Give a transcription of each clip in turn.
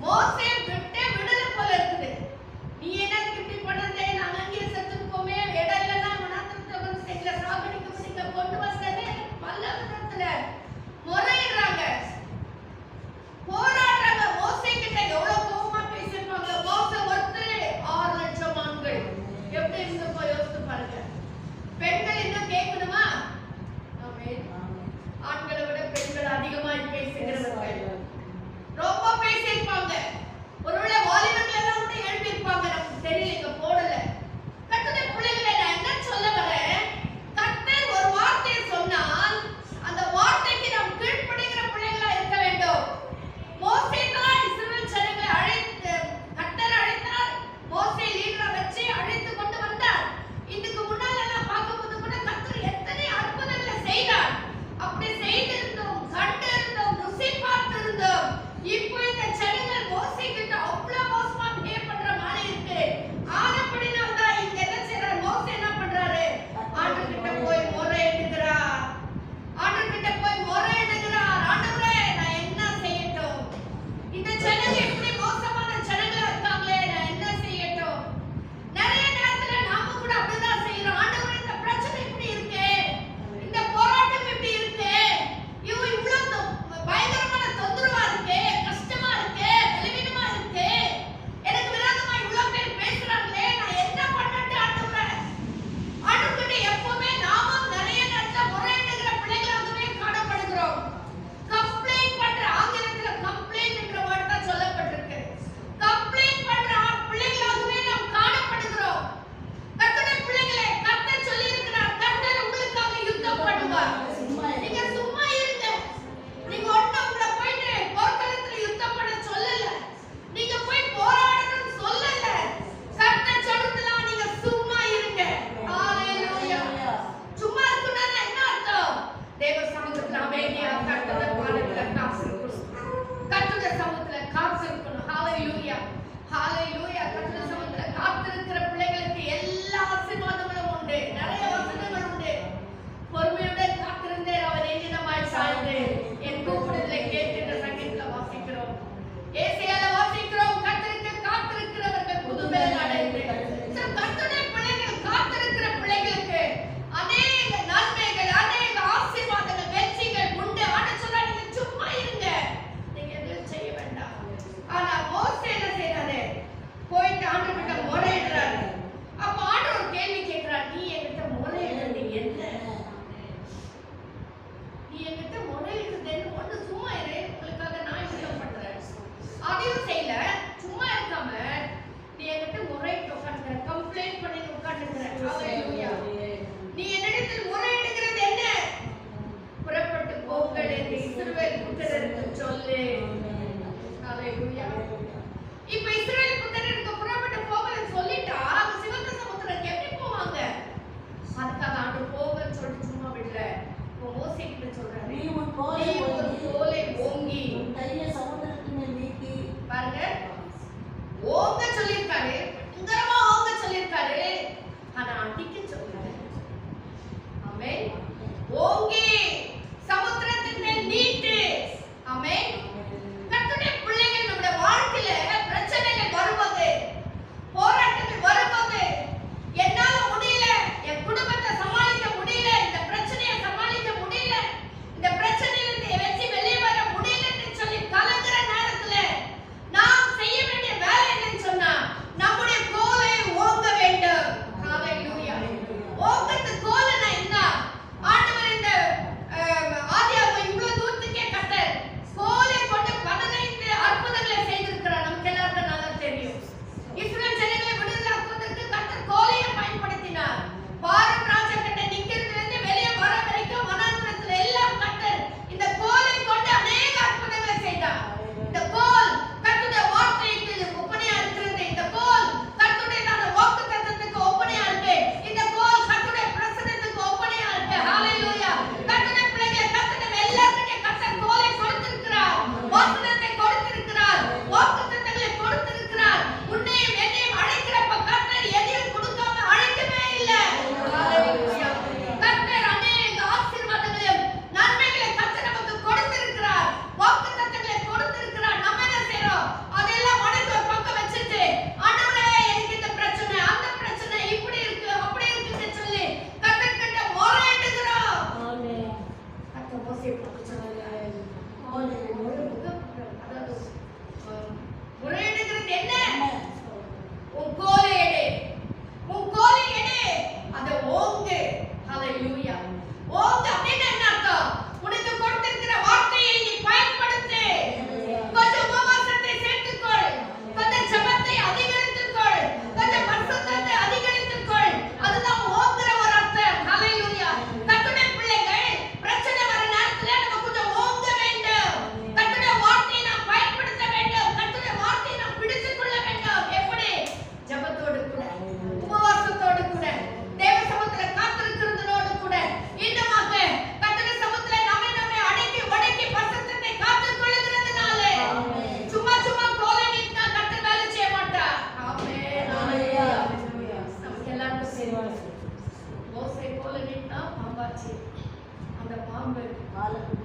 மோசே விட்டு விடுதலை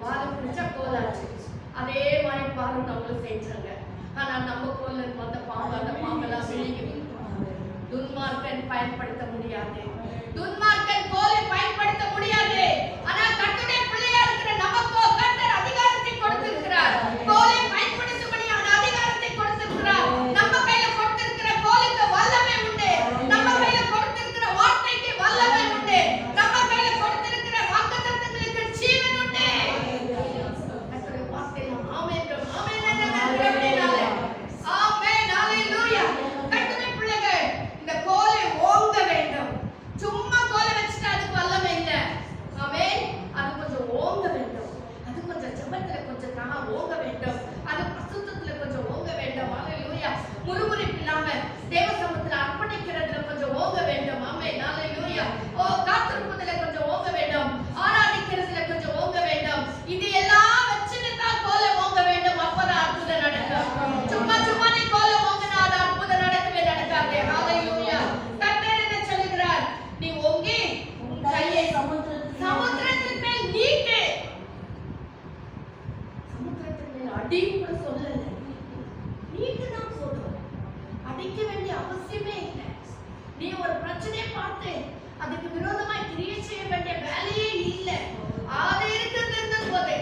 பாலை குடிச்சா கோலாச்சு. அதே மாதிரி பாருங்க அவங்களும் செஞ்சாங்க. ஆனா நம்ம கோல்ல வந்த பாம்பு, அந்த பாம்பெல்லாம் வெளியே துன்மார்க்கன் பயன்படுத்த முடியாது. துன்மார்க்கன் கோலை பயன்படுத்த முடியாது. ஆனா கர்த்தருடைய பிள்ளையா இருக்கிற நமக்கோ கர்த்தர் அதிகாரத்தை கொடுத்திருக்கிறார். கோலை பயன்படுத்தும்படியான அதிகாரத்தை கொடுத்திருக்கிறார். நம்ம கையில கொடுத்திருக்கிற கோலுக்கு வல்லமை உண்டு. நம்ம கையில கொடுத்திருக்கிற வார்த்தைக்கு வல்லமை உண்டு. நம்ம கையில கொடுத்திருக்கிற வாக்குத்தத்தங்களுக்கு ஜீவன் உண்டு. கர்த்தருடைய வார்த்தையில ஆமென் ஆமென் என்றாலே ஆமென் ஹalleluya. கர்த்தருடைய பிள்ளைகள் இந்த கோலை ஓங்க வேண்டும். சும்மா கோலை வச்சிட்டு அதுக்கு வல்லமை இல்ல. ஆமென். அது கொஞ்சம் ஓங்க வேண்டும். அது கொஞ்சம் ஜெபத்துல கொஞ்சம் தானா ஓங்க வேண்டும். அது பரிசுத்தத்துல கொஞ்சம் ஓங்க வேண்டும். ஹalleluya. முறுமுறுப்பு இல்லாம தேவ சமூகத்துல அர்ப்பணிக்கிறதுல கொஞ்சம் ஓங்க வேண்டும். ஆமென் ஹalleluya. காத்திருப்பதுல கொஞ்சம் ஓங்க வேண்டும். ஆராதிக்கிறதுல கொஞ்சம் ஓங்க வேண்டும். இது எல்லாம் வச்சிட்டு தான் கோலை ஓங்க வேண்டும். அப்பதான் அற்புதம் நடக்கும். சும்மா சும்மா நீ கோலை ஓங்கினா அது அற்புதம் நடக்கவே நடக்காது. ஹalleluya. கர்த்தர் என்ன சொல்கிறார்? நீ ஓங்கி உன் கையை சமுத்திரத்தின் மேல் நீட்டு. சமுத்திரத்தின் மேல் அடி கூட சொல்லல. நீட்டு தான் சொல்றோம். அடிக்க வேண்டிய அவசியமே இல்லை. நீ ஒரு பிரச்சனையை பார்த்து அதுக்கு விரோதமா கிரியை செய்ய வேண்டிய வேலையே இல்லை. அது இருக்கிறது போது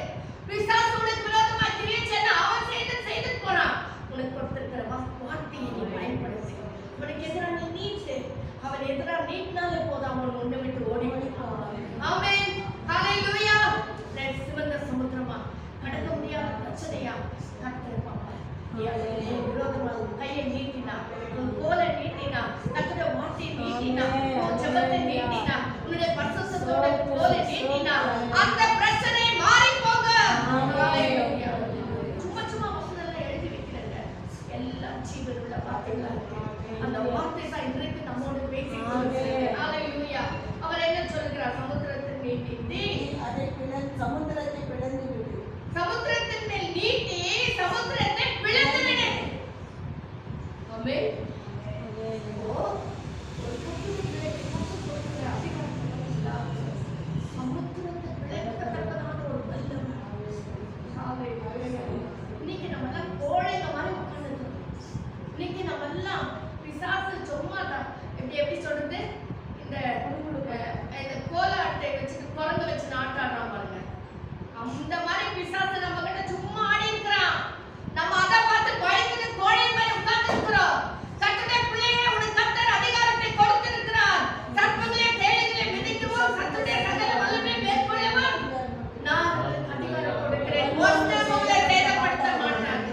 பிசாசு உனக்கு விரோதமா கிரியை செய்ய அவன் செய்து போறான். உனக்கு கொடுத்திருக்கிற வார்த்தையை நீ பயன்படுத்தி உனக்கு எதிராக நீ நீட்டு. அவன் எதிராக நீட்டினாலே போதும், அவன் உன்னை விட்டு ஓடி போயிடுவான். ஆமென் ஹalleluya. சிவந்த சமுத்திரமா கடக்க முடியாத பிரச்சனையா கர்த்தர் பாப்பார். நீ அதற்கு விரோதமா உன் கையை நீட்டினா, உன் கோலை நீட்டினா, கர்த்தருடைய வார்த்தையை நீட்டினா, உன் ஜெபத்தை நீட்டினா, உன்னுடைய பரிசுத்தத்தோட கோலை நீட்டினா அந்த பிரச்சனை மாறி போகும். ஹalleluya. சும்மா சும்மா வசனங்களை எழுதி வைக்கிறங்க. எல்லாம் ஜீவனுள்ள வார்த்தைகளா இருக்கு. அந்த வார்த்தை தான் இன்றைக்கு நம்மோடு பேசிட்டு. ஹalleluya. அவர் என்ன சொல்கிறார்? சமுத்திரத்தை நீட்டி அதை சமுத்திரத்தை பிளந்து விடு. சமுத்திரத்தின் மேல் நீட்டி சமுத்திரத்தை பிளந்து விடு. ஆமென். சமுத்திரத்தை பிளக்கத்தக்கதான ஒரு வல்லமை. ஹalleluya. இன்னைக்கு நம்ம எல்லாம் கோழைங்க மாதிரி உட்கார்ந்துட்டோம். இன்னைக்கு நம்ம எல்லாம் பிசாசு சும்மா தான் எப்படி சொல்றது, இந்த கோலாட்டை வச்சுட்டு குரங்கு வச்சு நாட்டாடுறான் பாருங்க. அந்த மாதிரி பிசாசு நம்ம கிட்ட சும்மா ஆடி இருக்கிறான். நம்ம அதை பார்த்து பயந்து கோழை மாதிரி உட்கார்ந்து இருக்கிறோம். கர்த்தருடைய பிள்ளையே, உனக்கு கர்த்தர் அதிகாரத்தை கொடுத்திருக்கிறார். சர்ப்பங்களே தேள்களை மிதிக்கவும் சத்துடைய சகல வல்லமை மேற்கொள்ளவும் நான் உங்களுக்கு அதிகாரம் கொடுக்கிறேன். ஒன்றும் உங்களை சேதப்படுத்த மாட்டாது.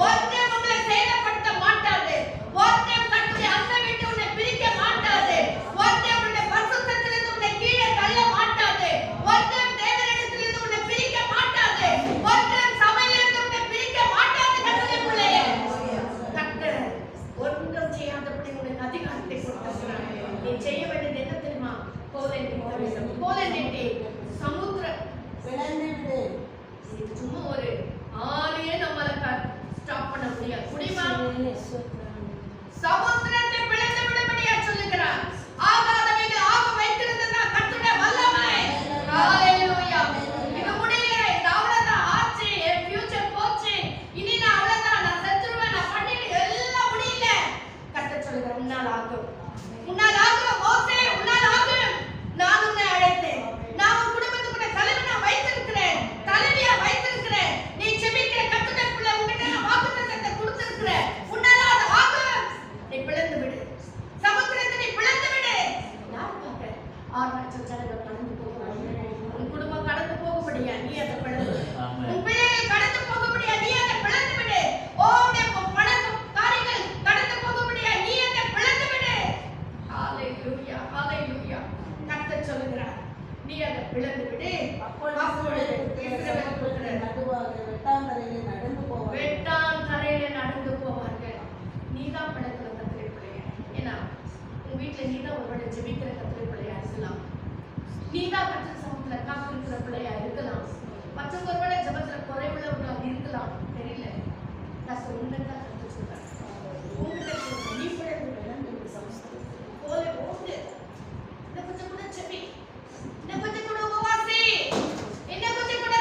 ஒன்றும் உங்களை சேதப்படுத்த மாட்டாது. ஒன்றும் கர்த்தருடைய அன்பை விட்டு உன்னை பிரிக்க மாட்டாது. ஒன்றும் உன்னுடைய பரிசுத்தத்திலிருந்து உன்னை கீழே தள்ள மாட்டாது. ஒன்றும் தேவனிடத்திலிருந்து உன்னை பிரிக்க மாட்டாது. ஒன்றும் சபையிலிருந்து உன்னை பிரிக்க மாட்டாது. கர்த்தருடைய பிள்ளையே, கர்த்தர் ஒன்றும் செய்யாதபடி உனக்கு அதிகாரத்தை கொடுத்திருக்கிறார். நீ செய்ய வேண்டியது என்ன தெரியுமா? கோலை நீட்ட வேண்டும். கோலை நீட்டி சமுத்திரம் பிளந்து விடு. இது சும்மா ஒரு ஆளையே நம்மள ஸ்டாப் பண்ண முடியாது. முடியுமா? சமுத்திரத்தை பிளந்து விடும்படியா சொல்லுகிறார். ஆகாதவைகள் ஆக வைத்திருந்ததா கர்த்தருடைய வல்லமை. ஹalleluya. இது முடியல, இது அவ்வளவுதான் ஆச்சு, என் ஃபியூச்சர் போச்சு, இனி நான் அவ்வளவுதான், நான் செத்துருவேன், நான் பண்ணிடுவேன், எல்லாம் முடியல. கர்த்தர் சொல்லுகிறார், உன்னால் ஆகும், உன்னால் ஆகும் மோசே, உன்னால் ஆகும். நான் உன்னை அழைத்தேன். நான் உன் குடும்பத்துக்குள்ள தலைவனா வைத்திருக்கிறேன், தலைவியா வைத்திருக்கிறேன். நீ ஜெபிக்கிற கர்த்தருடைய பிள்ளை, உன்கிட்ட நான் வாக்குத்தத்தத்தை கொடுத்திருக்கிறேன். உன்னால அது ஆகும். நீ பிளந்து விடு. சமுத்திரத்தை நீ பிளந்து விடு. யாருக்காக? 6 லட்சம் ஜனங்கள் கடந்து போகும்படியா, உன் குடும்பம் கடந்து போகும்படியா நீ அதை பிளந்து விடு. உன் பிள்ளைகள் கடந்து போகும்படியா நீ அதை பிளந்து விடு. உன்னுடைய பணம் காரியங்கள் கடந்து போகும்படியா நீ அதை பிளந்து விடு. ஹalleluya, ஹalleluya. கர்த்தர் சொல்லுகிறார், நீ அதை பிளந்து விடு. அப்பொழுது இஸ்ரவேல் புத்திரர் நடுவாக வெட்டாந்தரையிலே நடந்து போவார்கள். வெட்டாந்தரையிலே நடந்து போவார்கள். நீதான் பிளக்கிற கர்த்தருடைய பிள்ளையா. ஏன்னா உன் வீட்டுல நீதான் ஒருவேளை ஜெபிக்கிற கர்த்தருடைய பிள்ளையா இருக்கலாம். நீதான் கர்த்தர் சமூகத்துல காத்திருக்கிற பிள்ளையா இருக்கலாம். மற்றவங்க ஒருவேளை ஜெபத்துல குறைவுள்ளவர்களாக இருக்கலாம். தெரியல. கர்த்தர் உன்னைத்தான் கர்த்தர் சொல்றார். உன்கிட்ட சொல்ற நீ பிளந்து விடு. சமுத்திரம் கோலை ஓடு. இன்னும் கொஞ்சம் கூட ஜெபி, இன்னும் கொஞ்சம் கூட உபவாசி, இன்னும் கொஞ்சம் கூட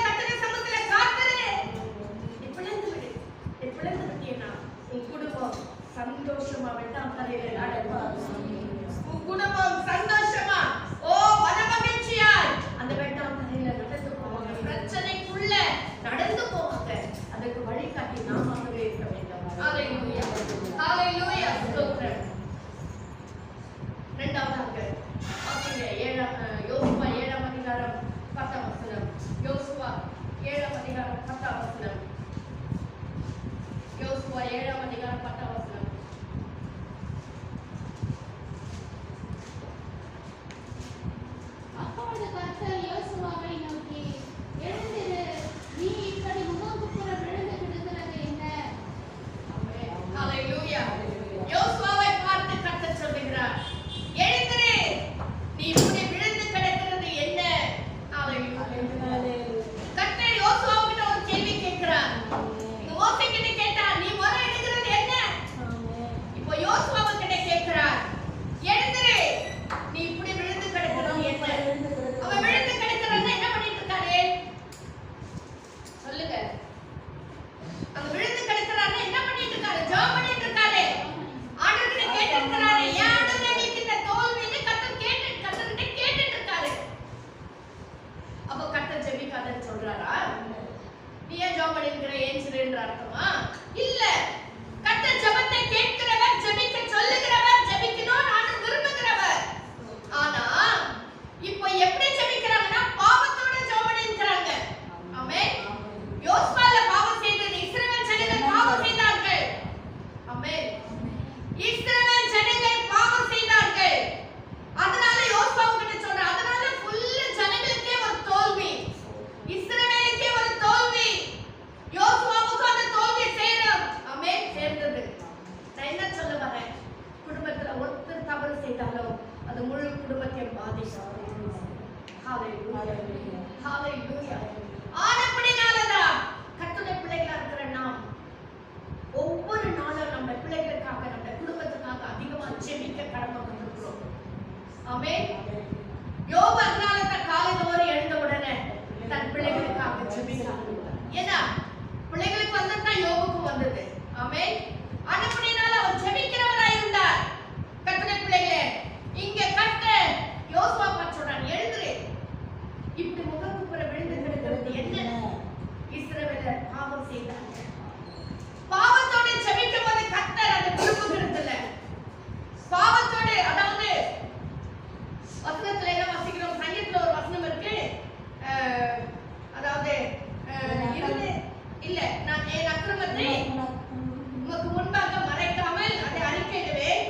செய்தாலும் அது முழு குடும்பத்தையும் பாதிக்கும். ஆனபடினாலதான் கர்த்தருடைய பிள்ளைகளா இருக்கிற நாம் ஒவ்வொரு நாளும் நம்ம பிள்ளைகளுக்காக நம்ம குடும்பத்துக்காக அதிகமா ஜெபிக்க கடமைப்பட்டிருக்கிறோம். ஆமென். யோபு அதனாலதான் காலையில எழுந்த உடனே தன் பிள்ளைகளுக்காக ஜெபித்தார். ஏன்னா பிள்ளைகளுக்கு வந்ததுதான் யோபுக்கு வந்தது. ஆமென். ஆனபடினால அவர் ஜெபிக்கிறவராய் இருந்தார். கர்த்தருடைய பிள்ளைகளே, இங்க கர்த்தர் யோசுவா பார்த்து சொல்றான், எழுந்திரு. இப்படி முகங்குப்புற விழுந்து கிடக்கிறது என்ன? இஸ்ரவேலர் பாவம் செய்தாங்க. பாவத்தோடு ஜெபிக்கும் போது கர்த்தர் அதை விரும்புகிறது இல்ல. பாவத்தோடு, அதாவது வசனத்துல என்ன வாசிக்கிறோம்? சங்கீதத்துல ஒரு வசனம் இருக்கு. அதாவது இல்ல, நான் என் அக்கிரமத்தை உமக்கு முன்பாக மறைக்காமல் அதை அறிக்கையிடுவேன்.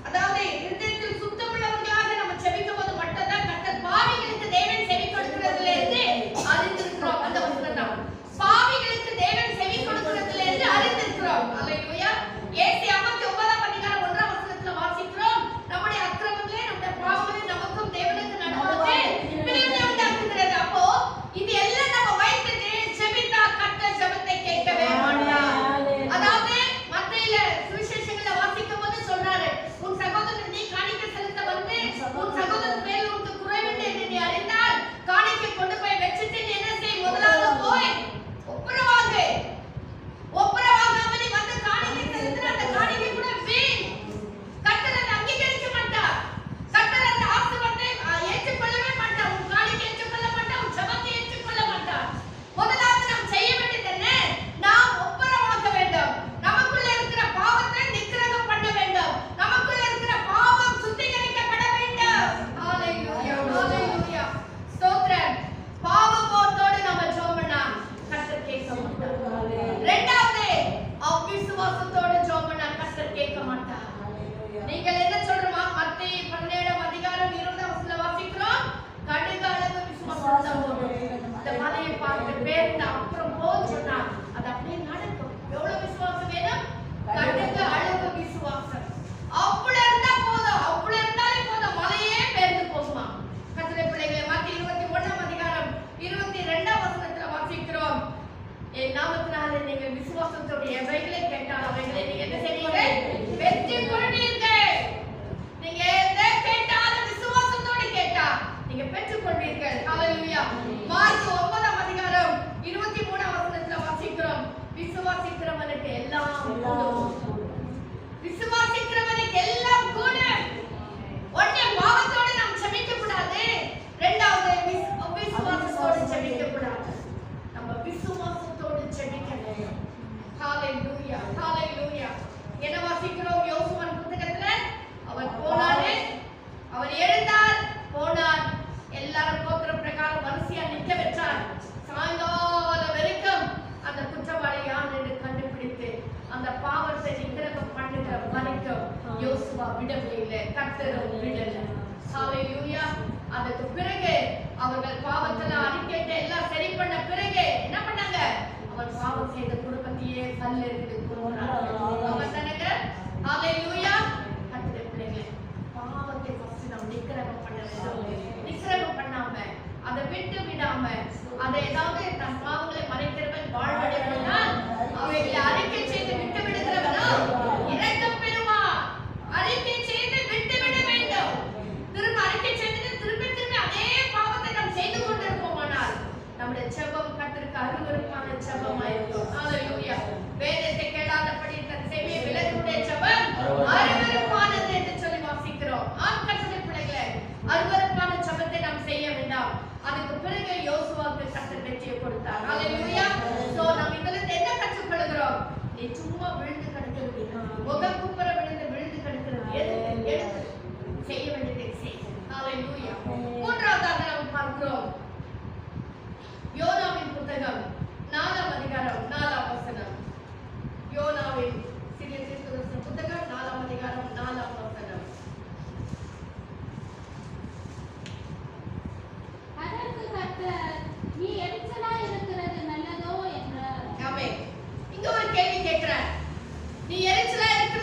அதாவது இருதயத்தில் சுத்தமுள்ளவர்களாக நம்ம ஜெபிக்கும் போது மட்டும்தான் கர்த்தர் பாவிகளுக்கு தேவன் செவி கொடுக்கிறதுல இருந்து அறிந்திருக்கிறோம். அந்த வசனம் தான், பாவிகளுக்கு தேவன் செவி கொடுக்கிறதுல இருந்து அறிந்திருக்கிறோம். அல்லேலூயா. ஏசி 59ஆம் அதிகாரம் 1ஆம் வசனத்துல வாசிக்கிறோம், நம்முடைய அக்கிரமங்களே நம்முடைய பாவங்களே நமக்கும் தேவனுக்கு நடுவாக பிரிவினை உண்டாக்குகிறது. அப்போ இது எல்லாம் நம்ம வைத்துட்டு ஜெபித்தா கர்த்தர் ஜெபத்தை கேட்கவே மாட்டார். அதாவது மத்தேயில சுவிசேஷங்கள்ல வாசிக்கும் போது சொல்றாரு, உன் சகோதரன் நீ காணிக்கை செலுத்த வந்து உன் சகோதரன் மேல் உனக்கு குறைவில்லை என்று நீ அறிந்தால் காணிக்கை கொண்டு போய் வச்சுட்டு நீ என்ன செய்? முதலாவது போய் ஒப்புரவாகு. ஒப்புரவாகாம நீ வந்து காணிக்கை செலுத்தின அந்த காணிக்கை கூட வீண். கர்த்தர் அதை அங்கீகரிக்க மாட்டார். கர்த்தர் அந்த ஆசீர்வாதத்தை ஏற்றுக்கொள்ளவே மாட்டார். உன் காணிக்கை ஏற்றுக்கொள்ள மாட்டார். உன் ஜெபத்தை ஏற்றுக்கொள்ள மாட்டார். முதலாவது நாம் செய்ய வேண்டியது என்ன? நாம் ஒப்புரவாக வேண்டும். நமக்குள்ள இருக்கிற பாவத்தை நிக்கிரகம் பண்ண வேண்டும். நமக்குள்ள இருக்கிற பாவம் சுத்திகரிக்கப்பட வேண்டும். ஹalleluya, ஹalleluya. ஸ்தோத்திரம். பாவத்தோடு நம்ம ஜெபம் பண்ணா கர்த்தர் கேட்க மாட்டார். இரண்டாவது, அவிசுவாசத்தோடு ஜெபம் பண்ணா கர்த்தர் கேட்க மாட்டார். நீங்கள் என்ன சொல்றோமா? மத்தேயு 17ஆம் அதிகாரம் 20ஆம் வசனத்துல வாசிக்கிறோம், கடுகு அளவு விசுவாசம் தான் போதும். இந்த மலையை பார்த்து பேர்ந்து அப்புறம் போன்னு சொன்னா அது அப்படியே நடக்கும். எவ்வளவு விசுவாசம் வேணும்? கடுகு அளவு விசுவாசம். அவ்வளவு இருந்தா போதும். அவ்வளவு இருந்தாலே போதும், மலையே பேர்ந்து போகுமா? கர்த்தருடைய பிள்ளைகளே, மத்தேயு 21ஆம் அதிகாரம் 22ஆம் வசனத்துல வாசிக்கிறோம், என் நாமத்தினாலே நீங்கள் விசுவாசத்தோடு எவைகளை கேட்டால் அவைகளை நீங்க என்ன செய்வீங்க? பெற்றுக் கொள்வீர்கள். நீங்க எதை கேட்டாலும் விசுவாசத்தோடு கேட்டா நீங்க பெற்றுக் கொள்வீர்கள். ஹalleluya. மார்க் 9ஆம் அதிகாரம் 23ஆம் வசனத்துல வாசிக்கிறோம், விசுவாசிக்கிறவனுக்கு எல்லாம் கூடும். விசுவாசிக்கிறவனுக்கு எல்லாம் கூடும். ஒண்ணே பாவத்தோடு நாம் ஜெபிக்க கூடாது. இரண்டாவது விசுவாசத்தோடு ஜெபிக்க கூடாது. நம்ம விசுவாசத்தோடு ஜெபிக்க வேண்டும். ஹalleluya, ஹalleluya. என்ன வாசிக்கிறோம்? யோசுவாவின் புத்தகத்துல அவர் போனாரு, அவர் எழுந்தார், போனார், எல்லாரும் கோத்திர பிரகாரம் வரிசையா நிக்க வச்சார். சாயங்காலம் வரைக்கும் அந்த குற்றவாளி யார் என்று கண்டுபிடித்து அந்த பாவத்தை நிக்கிரகம் பண்ணுகிற வரைக்கும் யோசுவா விடவே இல்லை. கர்த்தரும் விடல. ஹalleluya. அதுக்கு பிறகு அவர்கள் பாவத்துல அறிக்கையிட்டு எல்லாம் சரி பண்ண பிறகு என்ன பண்ணாங்க? அவர் பாவம் செய்த குடும்பத்தையே கல்லெறிந்து கொன்றார்கள். அவன் தானங்க. ஹalleluya. கர்த்தருடைய பிள்ளைகளே, பாவத்தை ஃபர்ஸ்ட் நாம் நிக்கிரகம் பண்ண வேண்டும். நிக்கிரகம் பண்ணாம அதை விட்டு விடாம அதை ஏதாவது தன் பாவங்களை மறைக்கிறவன் வாழ்வடைவனால் அவைகளை அறிக்கை செய்து விட்டு விடுகிறவனா இரக்கம் பெறுவான். அறிக்கை செய்து விட்டு விட வேண்டும். திரும்ப அறிக்கை செய்து திரும்ப திரும்ப அதே பாவத்தை நாம் செய்து கொண்டிருப்போமானால் நம்முடைய ஜெபம் கர்த்தருக்கு அருவருப்பான ஜெபமாயிருக்கும். ஹalleluya. வேதத்தை கேளாதபடி தன் செவியை விலக்குடைய ஜெபம் அருவருப்பானது என்று சொல்லி வாசிக்கிறோம். கர்த்தருடைய பிள்ளைகளே, அருவருப்பான ஜெபத்தை நாம் செய்ய வேண்டாம். அதுக்கு பிறகு யோசுவாவுக்கு கர்த்தர் வெற்றியை கொடுத்தார். ஹalleluya. சோ நாம் இதுல என்ன கற்றுக்கொள்கிறோம்? நீ சும்மா விழுந்து கிடக்கிறது, முகம் குப்புற விழுந்து கிடக்கிறது, எடுத்து செய்ய வேண்டியதை செய். ஹalleluya. மூன்றாவதாக நாம் பார்க்கிறோம், யோனாவின் புத்தகம் 4ஆம் அதிகாரம் 4ஆம் வசனம். யோனாவின் சிறிய தீர்க்கதரிசன புத்தகம் 4ஆம் அதிகாரம் 4ஆம் வசனம். அதற்கு கர்த்தர், நீ எரிச்சலா இருக்கிறது நல்லதோ என்றார். ஆமென். இங்க ஒரு கேள்வி கேக்குறேன், நீ எரிச்சலா இருக்கிறது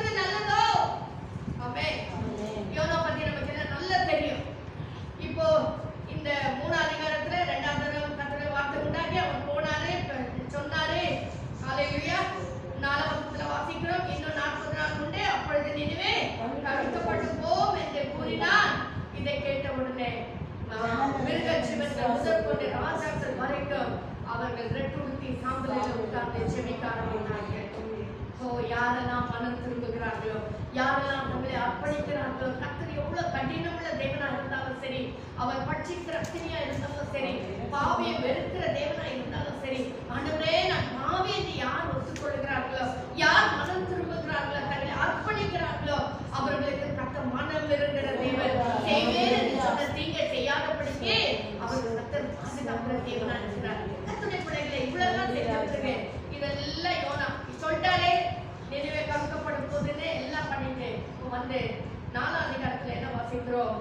அவர்கள் ரெட்டுடுத்தி சாம்பலில் உட்கார்ந்து செபிக்க ஆரம்பித்தார்கள். ஓ, யாரெல்லாம் மனம் திரும்புகிறார்களோ, யாரெல்லாம் நம்மளை அர்ப்பணிக்கிறார்களோ, கர்த்தர் எவ்வளவு கடினமுள்ள தேவனா இருந்தாலும் சரி, அவர் பட்சிக்கிற அக்கினியா இருந்தாலும் சரி, பாவியை வெறுக்கிற தேவனா இருந்தாலும் சரி, ஆண்டவரே நான் பாவி என்று யார் ஒத்துக்கொள்கிறார்களோ, யார் மனம் திரும்புகிறார்களோ, தங்களை அர்ப்பணிக்கிறார்களோ, அவர்களுக்கு கர்த்தர் மனம் இருக்கிற தேவன். செய்வேன் என்று சொன்ன தீங்கை செய்யாதபடிக்கு அவர்கள் கர்த்தர் பாதுகாக்கிற தேவனா இருக்கிறார். கர்த்தருடைய பிள்ளைகளை இவ்வளவுதான் செஞ்சிருக்கிறேன். இதெல்லாம் யோனா சொல்லிட்டாரே, நினைவே கற்கப்படும் போதுன்னு எல்லாம் பண்ணிட்டு வந்து 4ஆம் அதிகாரத்துல என்ன வாசிக்கிறோம்?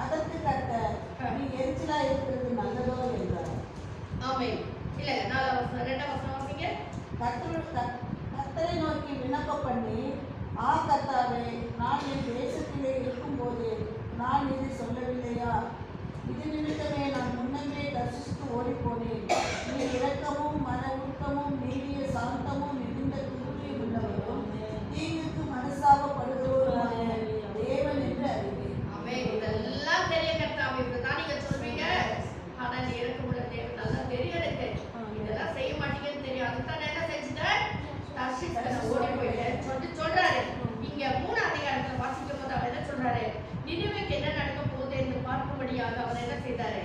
அதற்கு கர்த்தர், நீ எரிச்சலா இருக்கிறது நல்லதோ என்றார். ஆமென். இல்ல 4ஆம் வசனம் 2ஆம் வசனம் வாசிங்க. கர்த்தரை நோக்கி விண்ணப்பம் பண்ணி, கர்த்தாவே, நான் என் தேசத்திலே இருக்கும்போது நான் இதை சொல்லவில்லையா? இது நிமித்தமே நான் முன்னமே தர்சித்து ஓடிப்போனேன். நீ இரக்கமும் மன உருக்கமும் நீடிய சாந்தமும் மிகுந்த கிருபையும் உள்ளவரும் தீங்குக்கு மனஸ்தாபப்படுகிறவருமான தேவன் என்று அறிவேன். ஆமென். இதெல்லாம் தெரிய கர்த்தாவே, இதுதான் நீங்க சொல்வீங்க. ஆனா நீ இரக்கமுள்ள தேவன் நல்லா தெரியும் எனக்கு. இதெல்லாம் செய்ய மாட்டீங்கன்னு தெரியும். அதுதான் நான் என்ன செஞ்சுட்டேன்? தர்சித்து ஓடி போயிட்டேன் சொல்றாரு. இங்க 3ஆம் அதிகாரத்துல வாசிக்கும் போது அவர் என்ன சொல்றாரு? நினிவேக்கு என்ன நடக்க போகுது என்று பார்க்கும்படியாக அவர் என்ன செய்தாரு?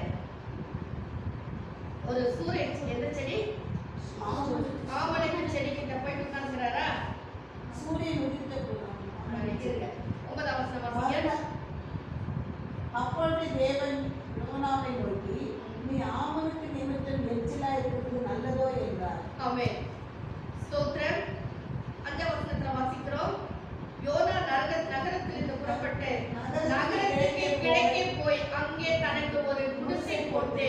ஒரு சூரியன் எந்த செடி? ஆமணக்கு செடி கிட்ட போயிட்டு உட்கார்ந்துறாரா? சூரியன் உதித்த 9ஆம் வசனம் வாசிங்க. அப்பொழுது தேவன் யோனாவை நோக்கி, நீ ஆமனுக்கு நிமித்தம் எரிச்சலா இருக்கிறது நல்லதோ என்றார். ஆமென். ஸ்தோத்திரம். 5ஆம் வசனத்துல வாசிக்கிறோம். யோனா நகரத்திலிருந்து புறப்பட்டு நகரத்திற்கு கிழக்கே போய் அங்கே தனக்கு ஒரு குடிசை போட்டு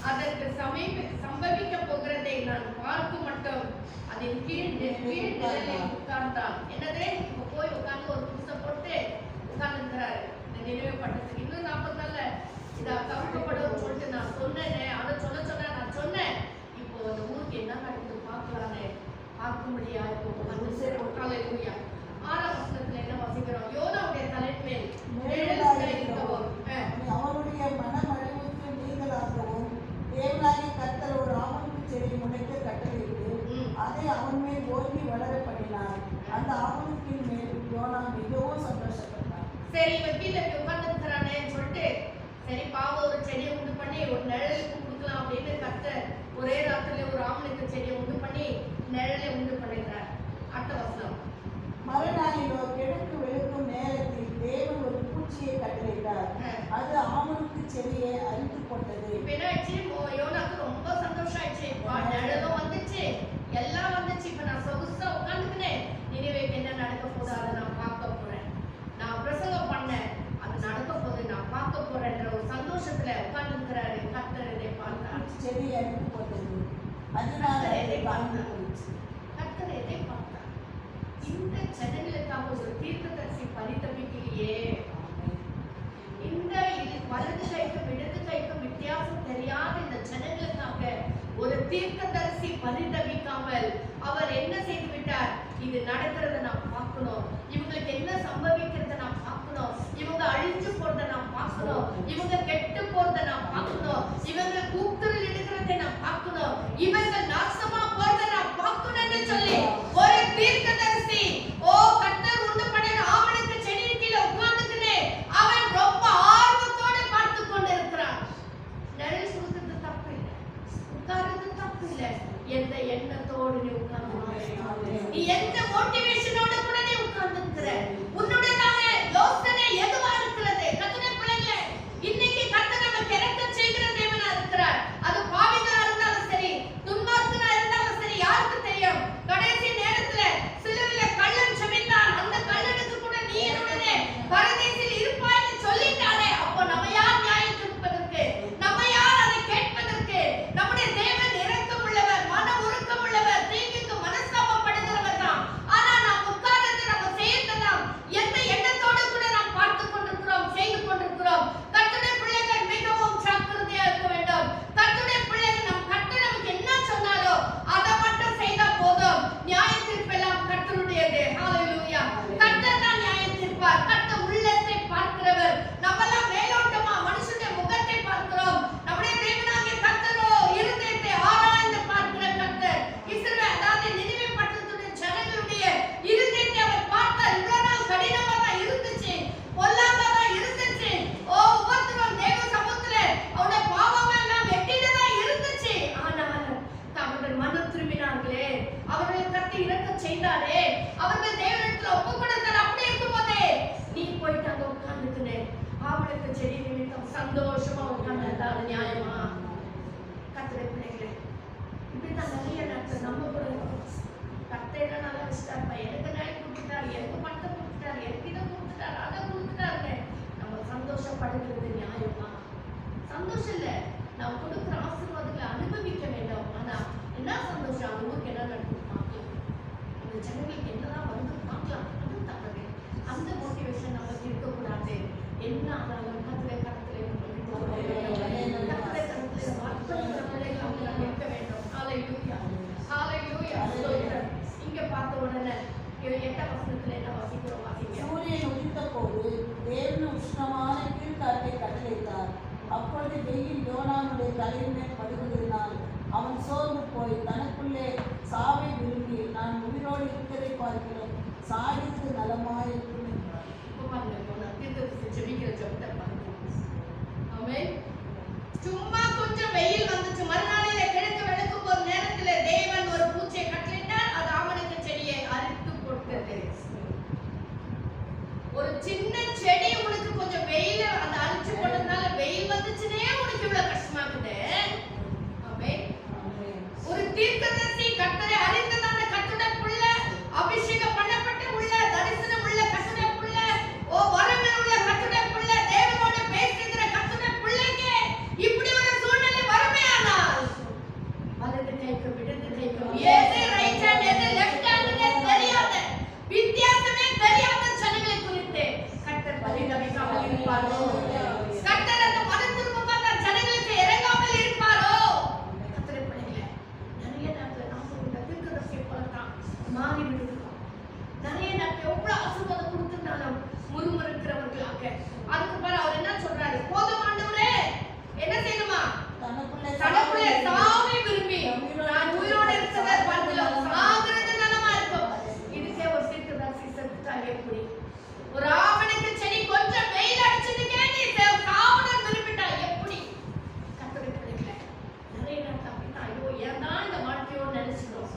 அதற்கு சம்பவிக்க போகிறதை நான் பார்க்கும் மட்டும் அதன் கீழ் நிழலில் உட்கார்ந்தான். என்னதே? இப்ப போய் உட்கார்ந்து ஒரு குடிசை போட்டு உட்கார்ந்துருக்கிறாரு. இந்த நினைவு பட்டத்துக்கு இன்னும் 40 நாள்ல இதை கவிழ்க்கப்படும் சொல்லிட்டு நான் சொன்னேனே, அதை சொன்ன நான் சொன்னேன். இப்போ அந்த ஊருக்கு என்ன நடக்குது பார்க்கலான்னு பார்க்கும்படியா இப்போ ஹல்லேலூயா. 6ஆம் வசனத்துல என்ன வாசிக்கிறோம்? யோனாவுடைய தலையின் மேல் நிழல் இருக்கவும் அவனுடைய மனமழிவுக்கு நீங்களாகவும் தேவனாகிய கர்த்தர் ஒரு ஆமணக்கு செடியை முளைக்க கட்டளையிட்டு அதை அவன் மேல் ஓங்கி வளர பண்ணினார். அந்த ஆமணக்கின் மேல் யோனா மிகவும் சந்தோஷப்பட்டார். சரி, இவன் கீழே உட்கார்ந்துருக்கிறானே சொல்லிட்டு சரி பாவம் ஒரு செடியை உண்டு பண்ணி ஒரு நிழலுக்கு கொடுக்கலாம் அப்படின்னு கர்த்தர் ஒரே ராத்திரில ஒரு ஆமணக்கு செடியை உண்டு பண்ணி நிழலை உண்டு பண்ணிடுறார். அடுத்த வசனம். மறுநாளிலோ கிழக்கு வெளுக்கும் நேரத்தில் தேவன் ஒரு பூச்சியை கட்டளையிட்டார். அது ஆமணக்கு செடியை அரித்து போட்டது. இப்ப என்ன ஆயிடுச்சு? யோனாக்கு ரொம்ப சந்தோஷம் ஆயிடுச்சு. நிழலும் வந்துச்சு, எல்லாம் வந்துச்சு. இப்ப நான் சொகுசா உட்காந்துக்கினேன். நினைவேக்கு என்ன நடக்க போகுது அதை நான் பார்க்க போறேன். நான் பிரசங்கம் பண்ணேன், அது நடக்க போகுது, நான் பார்க்க போறேன்ற ஒரு சந்தோஷத்துல உட்கார்ந்துருக்கிறாரு. கர்த்தர் இதை பார்த்தார். செடி அரித்து போட்டது. அதனால அதை வாழ்ந்து போயிடுச்சு. கர்த்தர் இதை பார்த்தார். இந்த ஜனங்களுக்காக ஒரு தீர்க்கதரிசி பரிதபிக்கலையே. இந்த வலது கைக்கும் இடது கைக்கும் வித்தியாசம் தெரியாத இந்த ஜனங்களுக்காக ஒரு தீர்க்கதரிசி பரிதபிக்காமல் அவர் என்ன செய்து விட்டார்? இது நடக்கிறத நான் பார்க்கணும், இவங்களுக்கு என்ன சம்பவிக்கிறத நான் பார்க்கணும், இவங்க அழிஞ்சு போறத நான் பார்க்கணும், இவங்க கெட்டு போறத நான் பார்க்கணும், இவங்க கூப்பிட்டு எடுக்கிறத நான் பார்க்கணும், இவங்க நாசமா போறத நான் பார்க்கணும்னு சொல்லி ஒரு தீர்க்கதரிசி கர்த்தர் உண்டு பண்ணின ஆமணக்கு செடியின் கீழே உட்கார்ந்துக்கினே அவன் ரொம்ப ஆர்வத்தோட பார்த்து கொண்டிருக்கிறான். நிழல் சுத்தது தப்பு இல்லை, உட்கார்றது தப்பு இல்லை. எந்த எண்ணத்தோடு நீ உட்கார்ந்து, நீ எந்த மோட்டிவேஷனோட கூட நீ உட்கார்ந்துக்கிற, உன்னுடையதான யோசனை எதுவா இருக்கிறது? கர்த்தருடைய பிள்ளைகளே, இன்னைக்கு கர்த்தர் நமக்கு இரக்கம் செய்கிற தேவனா இருக்கிறார். அது பாவிகளா இருந்தாலும் சரி, துன்ப ஆவணக்கு செடி நிமித்தம் சந்தோஷமா உட்கார்ந்தா அது நியாயமா? கர்த்தருடைய பிள்ளைகளே, இப்படிதான் நிறைய நேரத்தில் நம்ம கூட கர்த்தரை நல்லா வச்சுட்டாருப்பா, எனக்கு நியாயம் கொடுத்துட்டாரு, எனக்கு பணத்தை கொடுத்துட்டாரு, எனக்கு இதை கொடுத்துட்டாரு, அதை கொடுத்துட்டாருன்னு நம்ம சந்தோஷப்படுகிறது நியாயமா? சந்தோஷம் இல்லை, நாம் கொடுக்குற ஆசீர்வாதங்களை அனுபவிக்க வேண்டும். ஆனா என்ன சந்தோஷம்? அந்த ஊருக்கு என்ன நடக்குது பார்க்கலாம், அந்த ஜனங்களுக்கு என்னதான் வந்து பார்க்கலாம், அது தவறு. அந்த மோட்டிவேஷன் நமக்கு இருக்கக்கூடாது. என்ன ஆனாலும் கர்த்தருடைய கரத்திலே கர்த்தருடைய கரத்திலே வார்த்தைகளை நாம் இருக்க வேண்டும். ஹல்லேலூயா, ஹல்லேலூயா. இங்க பார்த்த உடனே 8ஆம் வசனத்துல என்ன வாசிக்கிறோம்? வாசிங்க. சூரியன் உதித்த போது தேவன் உஷ்ணமான கீழ்காற்றை கட்டளையிட்டார். அப்பொழுது வெயில் யோனாவுடைய தலையின் மேல் படுவதனால் அவன் சோர்ந்து போய் தனக்குள்ளே சாவை விரும்பி, நான் உயிரோடு இருக்கிறதை பார்க்கிறோம், சாடித்து நலமாயிருக்கும் என்றார். சும்மா கொஞ்சம் வெயில் வந்துச்சு, மறுநாளில கிழக்கு வெளுக்கும் போது நேரத்துல தேவன் ஒரு பூச்சியை கட்டளையிட்டார். அது ஆமணக்கு செடியை அரித்து போட்டது. ஒரு சின்ன செடி உனக்கு கொஞ்சம் வெயில அந்த அரிச்சு போட்டதுனால வெயில் வந்துச்சுனே உனக்கு இவ்வளவு கஷ்டமாகுது. ஆமென். ஒரு தீர்க்கதரிசி கர்த்தரை அறிந்ததான கர்த்தருடைய பிள்ளை, அபிஷேகம் பண்ணப்பட்டு உள்ள தரிசனம் உள்ள கர்த்தருடைய பிள்ளை, வரங்கள் உள்ள கர்த்தருடைய பிள்ளை, தேவனோட பேசுகிற கர்த்தருடைய பிள்ளைக்கு இப்படி ஒரு சூழ்நிலை வருமேயானால் வலது கைக்கு இடது கைக்கு எது ரைட் ஹேண்ட் எது லெஃப்ட் ஹேண்ட்னே தெரியாத, வித்தியாசமே தெரியாத ஜனங்களை குறித்து கர்த்தர் பரிதபிக்காமல் இருப்பாரோ? கர்த்தர் அந்த மனதிரும்புகிற ஜனங்களுக்கு இறங்காமல் இருப்பாரோ? கர்த்தருடைய பிள்ளைகளே, நிறைய நேரத்துல நாம இந்த தீர்க்கதரிசியை போலத்தான் மாறி விடுகிறோம். நிறைய நேரத்துல எவ்வளவு ஆசீர்வாதம் கொடுத்திருந்தாலும் முறுமுறுக்கிறவர்களாக. அதுக்கு பிறகு அவர் என்ன சொல்றாரு? போதும் ஆண்டவரே, என்ன செய்யணுமா? தனக்குள்ளே சாவை விரும்பி நான் உயிரோடு இருக்கிறத பார்க்கலாம், சாகிறது நலமா இருக்கும். இதுக்கே ஒரு தீர்க்கதரிசி செத்துட்டா எப்படி? ஒரு ஆவணக்கு செடி கொஞ்சம் வெயில் அடிச்சதுக்கே நீ சாவணும் விரும்பிட்டா எப்படி? கர்த்தருடைய பிள்ளைகளே, நிறைய நேரத்தில் அப்படின்னா ஐயோ ஏன் தான் இந்த வாழ்க்கையோடு நினைச்சிடும்,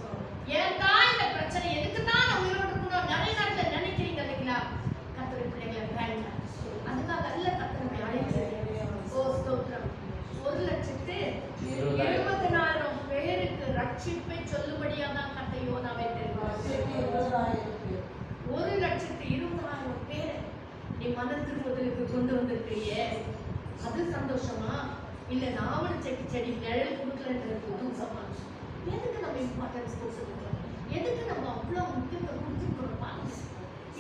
ஏன் தான் இந்த பிரச்சனை, எதுக்கு தான் நான் உயிரோடு இருக்கணும் நிறைய நேரத்தில் நினைக்கிறீங்க இல்லைங்களா? கர்த்தருடைய பிள்ளைகளை வேண்டாம். அதுக்காக அல்ல கர்த்தரை அழைக்கிறேன். ஓ ஸ்தோத்திரம். 1,20,000 பேருக்கு ரட்சிப்பை சொல்லும்படியா தான் கர்த்தர் யோனாவை தெரிவித்தார். 1,20,000 பேரை நீ மனதிரும்புதலுக்கு கொண்டு வந்திருக்கிறியே, அது சந்தோஷமா? இல்ல நாவல செடி நிழல் கொடுக்கலன்றது துக்கமா? எதுக்கு நம்ம இம்பார்ட்டன்ஸ் கொடுத்துருக்கோம்? எதுக்கு நம்ம அவ்வளவு முக்கியத்துவம் கொடுத்துருக்கோம்? பாருங்க,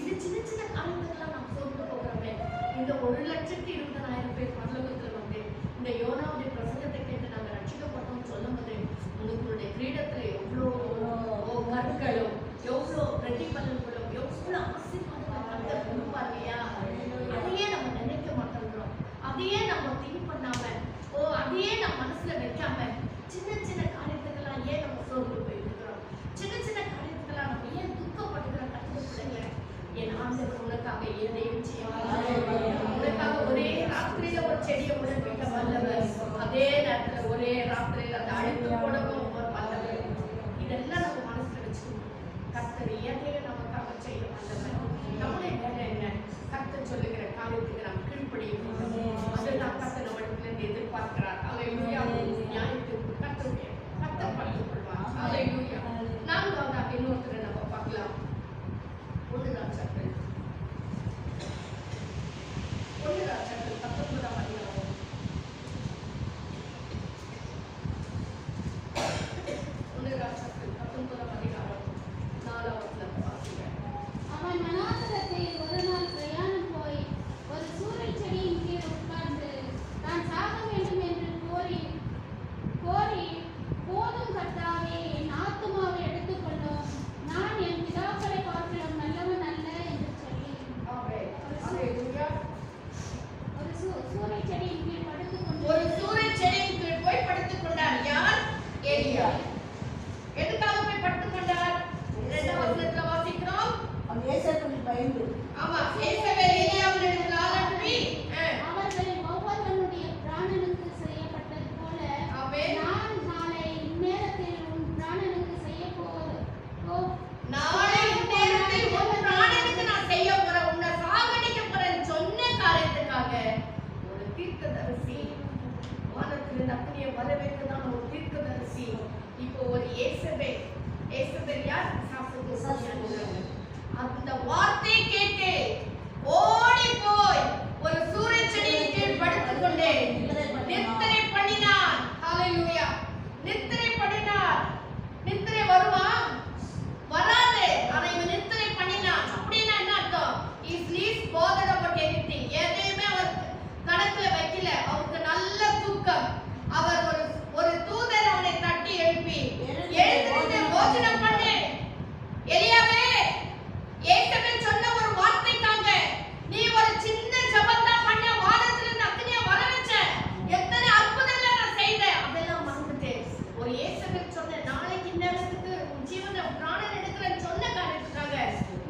இது சின்ன சின்ன காரணத்துக்கெல்லாம் நம்ம சொல்லிட்டு போகிறோமே. இந்த 1,20,000 பேர் பரலோகத்துல வந்து இந்த யோனாவுடைய பிரசங்கத்தை கேட்டு நாங்க ரட்சிக்கப்பட்டோம்னு சொல்லும் போது உங்களுடைய கிரீடத்துல எவ்வளோ கற்களும் எவ்வளோ பிரதிபலன்களும் எவ்வளோ ஆசீர்வாதங்கள் கொடுப்பாரு இல்லையா? அதையே நம்ம நினைக்க மாட்டேங்கிறோம். அதையே நம்ம திங்க் பண்ணாம, அதையே நம்ம மனசுல வைக்காம சின்ன சின்ன காரியத்துக்கெல்லாம் ஏன் நம்ம சோர்ந்து போயிருக்கிறோம்? சின்ன சின்ன காரியத்துக்கெல்லாம் நம்ம ஏன் துக்கப்படுகிற கர்த்தருடைய பிள்ளைகளை? என் ஆண்டவர் உனக்காக எதையும் செய்யலாம். உனக்காக ஒரே ராத்திரியில ஒரு செடியை உடம்பிக்க வல்லவர், அதே நேரத்துல ஒரே ராத்திரியில அதை அழித்து போடவும் வல்லவர். இதெல்லாம் நம்ம மனசுல வச்சுக்கணும். கர்த்தர் எதையும் நமக்காக செய்ய வல்லவர். நம்முடைய வேலை என்ன? கர்த்தர் சொல்லுகிற காரியத்துக்கு நாம் கீழ்ப்படிய வேண்டும். அதுதான் கர்த்தர் நம்மிடத்திலிருந்து எதிர்பார்க்கிறார். ஹல்லேலூயா. நியாயத்திற்கு கர்த்தர் பார்த்துக் கொள்வார். ஹல்லேலூயா. நான்காவதாக இன்னொருத்தரை நம்ம பார்க்கலாம். 1 ராஜாக்கள் 19ஆம் அதிகாரம். 1 ராஜாக்கள் 19ஆம் அதிகாரம் 4ஆம் வசனம் வாசிங்க. அவன் வனாந்தரத்தில் ஒரு நாள் பிரயாணம் போய் ஒரு வர வைக்கதான் ஒரு தீர்க்கதரிசி. இப்போ ஒரு ஏசபேல் யார்? அந்த வார்த்தை கேட்டு ஓடி போய் ஒரு சூரிய செடியின் கீழ் படுத்துக் கொண்டு நித்திரை பண்ணினான். ஹalleluya. நித்திரை பண்ணினான். நித்திரை வருமா? வராது. ஆனா இவன் நித்திரை பண்ணினான். அப்படின்னா என்ன அர்த்தம்? Is least bothered about anything. எதையுமே அவர் கணக்குல வைக்கல. அவருக்கு நல்ல தூக்கம். அவர் ஒரு தூதர் அவனை தட்டி எழுப்பி எழுந்திருந்து போஜனம் பண்ணு. எலியாவே, ஏசபேல் சொன்ன ஒரு வார்த்தைக்காக நீ ஒரு சின்ன ஜெபம் தான் பண்ண, வானத்துல இருந்து அக்னியை வர வச்ச, எத்தனை அற்புதங்களை நான் செய்தேன், அதெல்லாம் மறந்துட்டேன். ஒரு ஏசபேல் சொன்ன நாளைக்கு நேரத்துக்கு உன் ஜீவனை பிராணன் எடுக்கிறேன்னு சொன்ன காரணத்துக்காக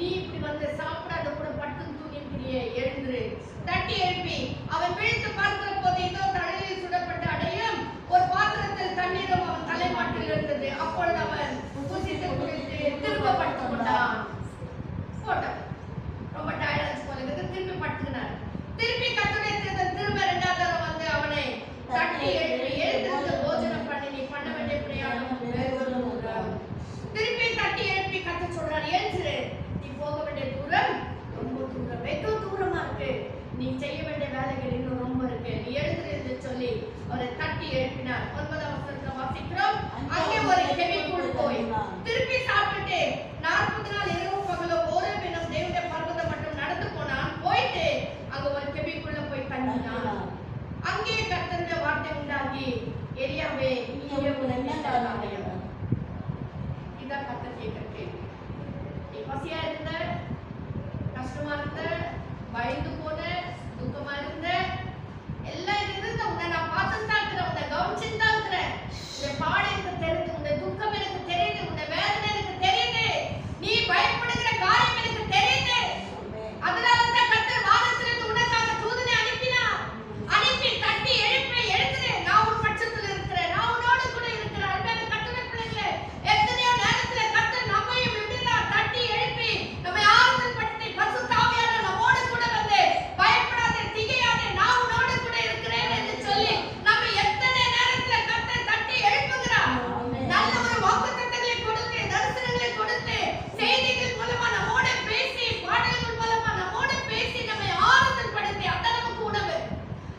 நீ இப்படி வந்து சாப்பிடாத கூட படுத்து தூங்கிக்கிறியே, எழுந்துரு. தட்டி எழுப்பி அவன் விழித்து பார்க்கிற போது ஏதோ தழையில் சுடப்பட்ட அடையும் ஒரு பாத்திரத்தில் தண்ணீரும் அவன் தலைமாட்டில் இருந்தது. அப்பொழுது அவன் புசித்து குடித்து திரும்ப படுத்துக் கொண்டான். போட்டான். ரொம்ப டயர்டாச்சு போல இருக்கு. திரும்பி படுத்துக்கினார். திருப்பி கர்த்தருடைய தூதன் திரும்ப இரண்டாவது தடவை வந்து அவனை தட்டி எழுப்பி எழுந்திருந்து போஜனம் பண்ணி நீ பண்ண வேண்டிய பிரயாணம் மேற்கொள்ளுகிறார். திருப்பி தட்டி எழுப்பி கர்த்தர் சொல்றார், எழுந்திரு, நீ போக வேண்டிய தூரம் ரொம்ப தூரம், வெகு தூரமா இருக்கு, நீ செய்ய வேண்டிய வேலைகள் இன்னும் ரொம்ப இருக்கு, நீ எழுந்திரு என்று சொல்லி அவரை தட்டி எழுப்பினார். 9ஆம் வசனத்துல வாசிக்கிறோம், அங்கே ஒரு கெபிக்குள் போய் திருப்பி சாப்பிட்டு 40 நாள் இரவும் பகலும் ஒரு தினம் தேவனுடைய பர்வதம் மட்டும் நடந்து போனான். போயிட்டு அங்க ஒரு கெபிக்குள்ள போய் தங்கினான். அங்கே கர்த்தருடைய வார்த்தை உண்டாகி, எலியாவே இதான் கர்த்தர் கேட்கிற கேள்வி. நீ பசியா இருந்த, கஷ்டமா இருந்த, பயந்து போன, துக்கமா இருந்த, எல்லாம் இருந்தது. உன்னை நான் பார்த்து தான் இருக்கிறேன், உன்னை கவனிச்சுட்டு தான் இருக்கிறேன். உன்னை பாடு எனக்கு தெரியுது, உன்னை துக்கம் எனக்கு தெரியுது, உன்னை வேதனை எனக்கு தெரியுது, நீ பயப்படுகிற காரியம் எனக்கு தெரியுது. அதனால தான் கர்த்தர் வானத்திலிருந்து உனக்காக தூதனை அனுப்பினார். அனுப்பி தட்டி எழுப்பி எழுந்துரு, நான் உன் பட்சத்தில் இருக்கிறேன், நான் உன்னோடு கூட இருக்கிறேன். அன்பான கர்த்தருடைய பிள்ளைகளே, எத்தனையோ நேரத்துல கர்த்தர் நம்மையும் இப்படிதான் தட்டி எழுப்பி நம்மை ஆறுதல் படுத்தி பரிசுத்த ஆவியானவர் நம்மோடு கூட வந்து பயப்படாதே, திகையாதே, நான் உன்னோடு கூட இருக்கிறேன் என்று சொல்லி நம்ம எத்தனை நேரத்துல கர்த்தர் தட்டி எழுப்புகிறார். நல்ல ஒரு வாக்குத்தத்தங்களை கொடுத்து, தரிசனங்களை கொடுத்து, செய்திகள் மூலமா நம்மோட பேசி, பாடல்கள் மூலமா நம்மோட பேசி நம்மை ஆறுதல் படுத்தி, அதான் நமக்கு உணவு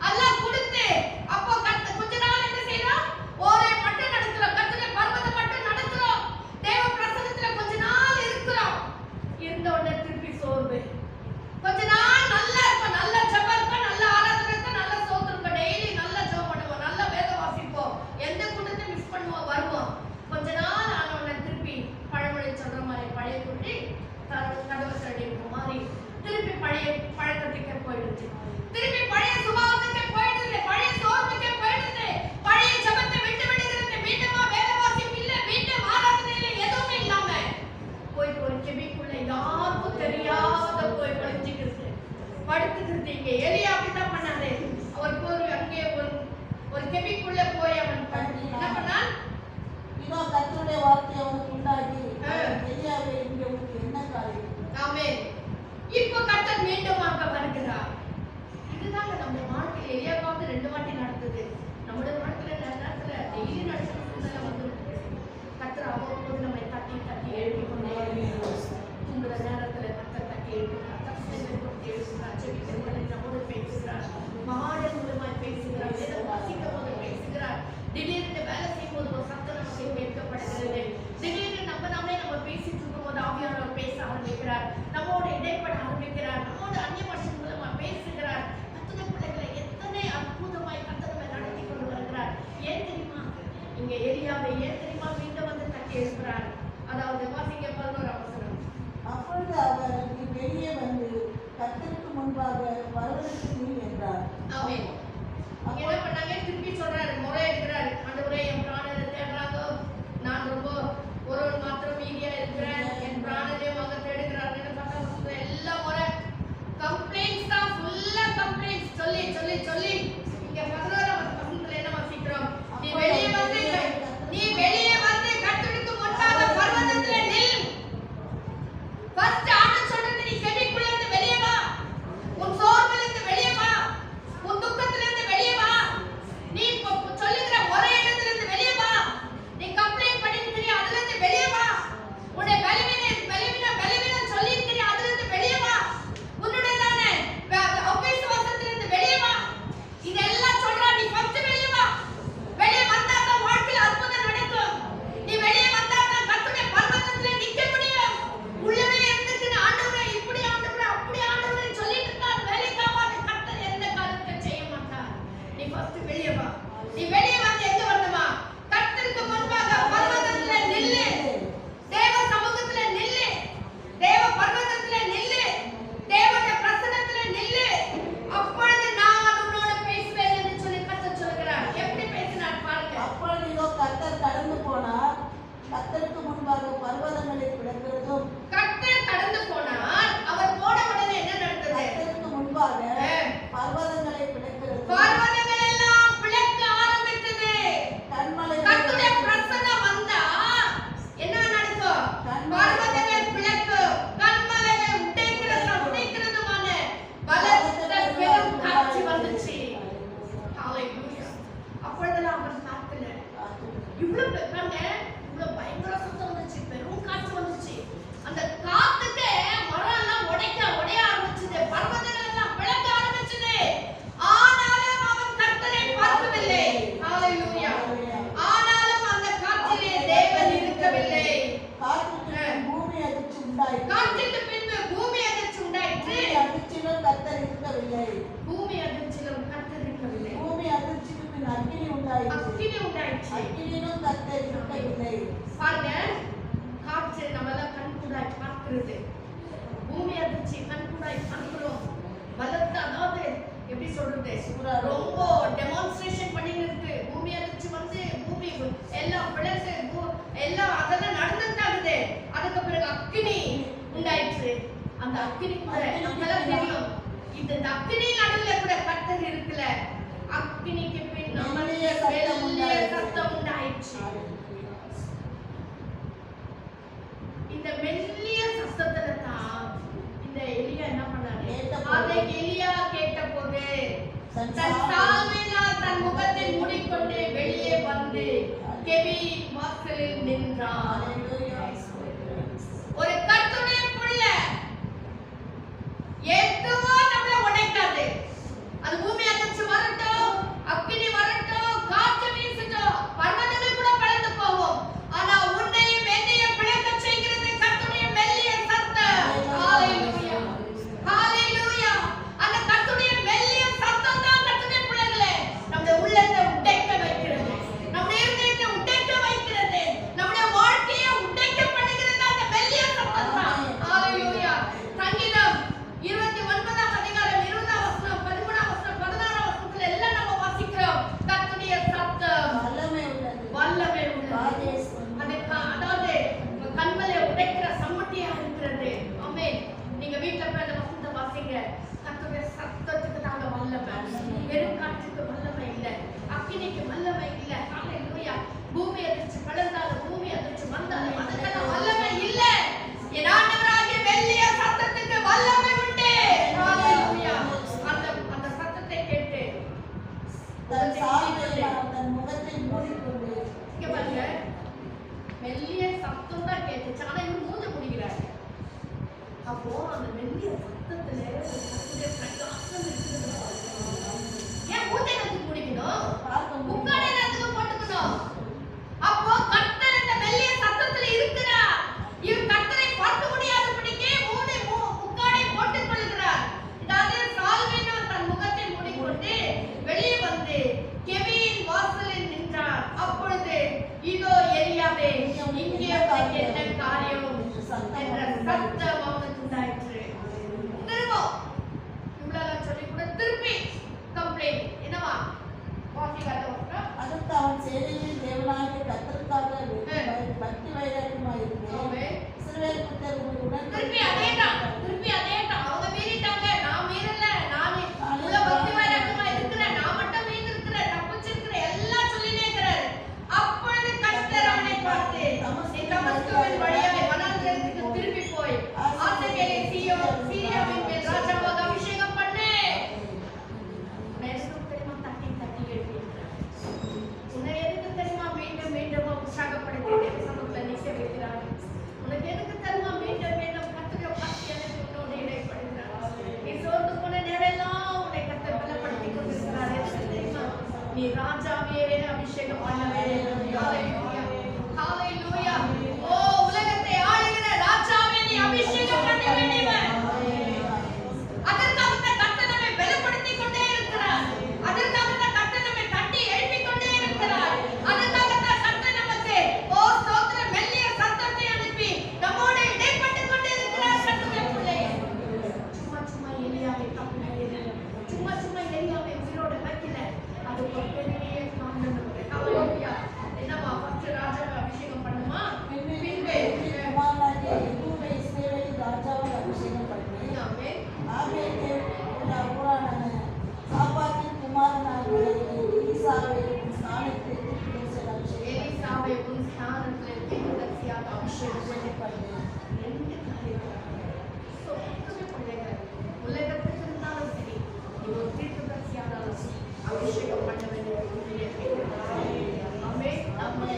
எல்லாம் கொடுத்து, அப்போ கொஞ்ச நாள் என்ன செய்யறோம்? ஓரே மட்டும் நடக்கிறோம், கர்த்தருடைய பர்வதம் மட்டும் நடக்கிறோம், தேவ பிரசன்னத்துல கொஞ்ச நாள் இருக்கிறோம். இருந்த உடனே திருப்பி சோர்வு. கொஞ்ச நாள் நல்லா இருப்போம், நல்ல ஜெபம் இருக்கும், நல்ல ஆராதனை இருக்கும், நல்ல ஸ்தோத்திரம் இருக்கும், டெய்லி நல்ல ஜெபம் பண்ணுவோம், நல்ல வேதம் வாசிப்போம், எந்த கூட்டத்தை மிஸ் பண்ணுவோம், வருவோம். கொஞ்ச நாள் ஆன உடனே திருப்பி பழமொழி சொல்ற மாதிரி பழைய குட்டி கதவை சடி இருக்கிற மாதிரி திருப்பி பழைய பழக்கத்துக்கே போயிடுச்சு, திருப்பி பழைய சுபாவத்துக்கே போயிடுது, பழைய சோர்வுக்கே போயிடுது, பழைய ஜெபத்தை விட்டு விடுகிறது. மீண்டுமா வேத வாசிப்பு இல்ல, மீண்டும் ஆராதனை இல்ல, எதுவுமே இல்லாம போயிட்டு ஒரு கெபிக்குள்ள யாருக்கும் தெரியாத போய் ஒளிஞ்சுக்கிறது, படுத்துக்கிறது. இங்க எலியா அப்படிதான் பண்ணாரு. அவர் போய் அங்கே ஒரு கெபிக்குள்ள போய் அவன் என்ன பண்ணான்? இதோ கர்த்தருடைய வார்த்தை அவனுக்கு உண்டாகி, எலியாவே, இங்கே உனக்கு என்ன காரியம்? ஆமென். இப்போ கர்த்தர் மீண்டும் அங்க வருகிறார். இதுதாங்க நம்ம வாழ்க்கையில எலியாவுக்கு 2 வாட்டி நடந்தது. நம்முடைய வாழ்க்கையில நேரத்துல டெய்லி நடக்கிற சூழ்நிலை வந்து கர்த்தர் அவ்வப்போது நம்மை தட்டி தட்டி எழுப்பி கொண்டே தூங்குற நேரத்துல கர்த்தர் தட்டி எழுப்புகிறார், தரிசனங்களை கொடுத்து எழுப்புகிறார், ஜெபிக்கிறவர்களை நம்மோடு பேசுகிறார், பாடல் மூலமாய் பேசுகிறார், வேதம் வாசிக்கும் போது பேசுகிறார். திடீர்னு வேலை செய்யும் போது ஒரு சத்தம் நமக்கு கேட்கப்படுகிறது. திடீர்னு நம்மளே நம்ம பேசிட்டு இருக்கும் போது ஆவியானவர் பேச ஆரம்பிக்கிறார், நம்மோடு இடைப்பட ஆரம்பிக்கிறார், நம்மோடு அந்நிய பாஷை மூலமா பேசுகிறார். கர்த்தருடைய பிள்ளைகளை எத்தனை அற்புதமாய் கர்த்தர் நடத்தி கொண்டு வருகிறார். ஏன் தெரியுமா? இங்க எலியாவை ஏன் தெரியுமா மீண்டும் வந்து தட்டி எழுப்புறார்? அதாவது வாசிங்க 11ஆம் வசனம். அப்பொழுது அவர், நீ வெளியே வந்து கர்த்தருக்கு முன்பாக பர்வதத்துக்கு நில் என்றார். ஆமென். இங்க என்ன பண்ணாங்க? திருப்பி சொல்றாரு, முறை எடுக்கிறாரு. ஆண்டவரே, என் பிராணனை தேடுறாங்க, நான் ரொம்ப ஒருவன் மாத்திரம் மீதியா இருக்கிறேன், என் பிராணனை வாங்க தேடுகிறார்கள். பார்த்தா எல்லா முறை கம்ப்ளைண்ட்ஸ் தான், ஃபுல்லா கம்ப்ளைண்ட்ஸ் சொல்லி சொல்லி சொல்லி இங்க 11ஆம் வசனத்துல என்ன வாசிக்கிறோம்? நீ வெளியே வந்து கர்த்தருக்கு முன்பாக பர்வதத்துல நில். ஃபர்ஸ்ட் ஆண்டவர் சொல்றது, நீ கெபிக்குள்ள இருந்து வெளியே வா, உன் சோர்விலிருந்து வெளியே வா, உன் துக்கத்திலிருந்து வெளியே வா. நீ சொல்லுகிற ஒரே உண்டாயிடுச்சு. அக்கினியிலும் கர்த்தர் இருக்கவில்லை. பாருங்க, காற்று நம்மளாம் கண்கூடாய் பார்க்கிறது, பூமி அதிர்ச்சி கண்கூடாய் பார்க்கிறோம். பலத்த, அதாவது எப்படி சொல்றது, ரொம்ப டெமான்ஸ்ட்ரேஷன் பண்ணிட்டு இருக்கு. பூமி அதிர்ச்சி வந்து பூமி எல்லாம் பிளந்து எல்லாம் அதெல்லாம் நடந்துட்டாகுது. அதுக்கு பிறகு அக்கினி உண்டாயிடுச்சு. அந்த அக்கினி கூட நம்மளாம் தெரியும். இந்த அக்கினி நடுவுல கூட கர்த்தர் இருக்குல்ல, அக்கினிக்கு பின் நம்மளுடைய மெல்லிய சத்தம் உண்டாயிடுச்சு. இந்த மெல்லிய சத்தத்துல தான் இந்த எலியா என்ன பண்ணாரு? அதை எலியா கேட்டபோது தன் சால்வையினால் தன் முகத்தை மூடிக்கொண்டு வெளியே வந்து கெபியின் வாசலில் நின்றான். ஒரு கர்த்தருடைய பிள்ளை எதுவோ நம்மள உடைக்காது. அது பூமி அதிர்ச்சி வரட்டும், அக்கினி வரட்டும், காற்று வீசட்டும், பர்வதங்கள் கூட பறந்து போகும். ஆனா உன்னையும் என்னையும் பிளக்க செய்கிறது கர்த்தருடைய மெல்லிய சத்தம். ஹalleluya, ஹalleluya. அந்த கர்த்தருடைய மெல்லிய சத்தம் தான் கர்த்தருடைய பிள்ளைகளே நம்முடைய உள்ளத்தை உடைக்க வைக்கிறது, நம்முடைய இதயத்தை உடைக்க வைக்கிறது, நம்முடைய வாழ்க்கையை உடைக்க பண்ணுகிறது அந்த மெல்லிய சத்தம் தான். ஹalleluya. சங்கீதம் 29ஆம் அதிகாரம் 20ஆம் வசனம், 13ஆம் வசனம், 16ஆம் வசனத்துல எல்லாம் நம்ம வாசிக்கிறோம். கர்த்தருடைய சத்தம் வல்லமை உள்ளது. வல்லமை உள்ளது. அதாவது கண்மலை உடைக்கிற சம்மட்டியா இருக்கிறது. ஆமென். நீங்க வீட்ல போய் அந்த வசனத்தை வாசிங்க. கர்த்தருடைய சத்தத்துக்கு தாங்க வல்லமை. வெறும் காற்றுக்கு வல்லமை இல்ல, அக்கினிக்கு வல்லமை இல்ல. ஹalleluya. பூமி அதிர்ச்சி பலந்தாலும், பூமி அதிர்ச்சி வந்தாலும் அதுக்கெல்லாம் வல்லமை இல்ல. என் ஆண்டவராகிய மெல்லிய சத்தத்துக்கு வல்லமை உண்டு. ஹalleluya. அந்த சத்தத்தை கேட்டு தன் சால்வையினால் தன் முகத்தை மூடிக்கொண்டு இங்க பாருங்க, மெல்லிய சத்தம் தான் கேட்டுச்சு. ஆனா இவர் மூஞ்ச முடிக்கிறாரு. அப்போ அந்த மெல்லிய சத்தத்துல ஒரு கர்த்தருடைய பிரகாசம் இருக்குது. ஏன் மூஞ்சை நோக்கி முடிக்கணும்? முக்காடை நோக்கி போட்டுக்கணும். அப்போ கர்த்தர் இந்த மெல்லிய சத்தத்துல இருக்கிறார். இவர் கர்த்தரை பார்க்க முடியாதபடிக்கே முக்காடை போட்டுக் கொள்கிறார். இதாவது சால்வையினால் தன் முகத்தை மூடிக்கொண்டு வெளியே வந்து கெபியின் வாசலில் நின்றார். அப்பொழுது இதோ எலியாவே, இங்கே உனக்கு என்ன காரியம் என்ற சத்தம் அவனுக்கு உண்டாயிற்று. திரும்ப இவ்வளவு சொல்லி கூட திருப்பி கம்ப்ளைண்ட் என்னவா வாசிக்காத வசனம். அடுத்து அவன் சேனையின் தேவனாகிய கர்த்தருக்காக பக்தி வைராக்கியமாய் இருந்தேன். இஸ்ரவேல் புத்திரர்களுடன் திருப்பி அதேதான். அவங்க மீறிட்டாங்க, நான் மீறல. நான் இவ்வளவு பக்தி வைராக்கியமா இருக்கிறேன், நான் மட்டும் மீறி இருக்கிறேன், தப்பிச்சிருக்கிறேன், எல்லாம் சொல்லினே இருக்கிறார். அப்பொழுது கர்த்தர் அவனை பார்த்து, நீ தமஸ்குவின் வழியாய் வனாந்திரத்துக்கு திரும்பி போய் ஆசகேலை சீரியாவின் மேல் ராஜாவாக அபிஷேகம் பண்ணு. தட்டி எழுப்பியிருக்கிறார். உன்னை எதுக்கு தெரியுமா மீண்டும் மீண்டும் உற்சாகப்படுத்தி தேவ சமூகத்துல நிற்க வைக்கிறார்? உனக்கு எதுக்கு தெரியுமா மீண்டும் மீண்டும் கர்த்தருடைய வார்த்தையை உன்னோடு இடைப்படுகிறார்? நீ சோர்ந்து போன நேரமெல்லாம் உன்னை கர்த்தர் பலப்படுத்திக் கொண்டிருக்கிறார். எதுக்கு தெரியுமா? நீ ராஜாவே அபிஷேகம் பண்ணவே. ஹalleluya, ஹalleluya. ஓ உலகத்தை ஆளுகிற ராஜாவே நீ அபிஷேகம் பண்ண வேண்டியவன். அதற்காக கர்த்தர் நம்மை பலப்படுத்திக் கொண்டே இருக்கிறார். அதற்காக கர்த்தர் நம்மை தட்டி எழுப்பிக் கொண்டே இருக்கிறார். அதற்காக கர்த்தர் நமக்கு ஓ ஸ்தோத்திர மெல்லிய சத்தத்தை அனுப்பி நம்மோடு இடைப்பட்டுக் கொண்டே இருக்கிறார். கர்த்தருடைய பிள்ளையே, சும்மா எலியாவை தப்பினது, சும்மா எலியாவை உயிரோட வைக்கல. அது ஒரு பெரிய காரணம் இருக்கு. ஹalleluya. என்னவா ஃபர்ஸ்ட் ராஜாவை அபிஷேகம் பண்ணுமா? பின்பே குமாரனாகிய யெகூவை இஸ்ரவேலின் ராஜாவாக அபிஷேகம் பண்ணி ஆமென். ஆபேலே ஊரானான சாபாத்தின் குமாரனாகிய எலிசாவை ஸ்நானத்தில் எலிசாவை உன் ஸ்நானத்தில் தீர்க்கதரிசியாக அபிஷேகம் பண்ணு. ரெண்டு காரியங்கள். சொந்த பிள்ளைகள் உலகத்துக்கு இருந்தாலும் சரி, நீ ஒரு தீர்க்கதரிசியானாலும் அபிஷேகம் பண்ண வேண்டிய ஆமென். நம்மை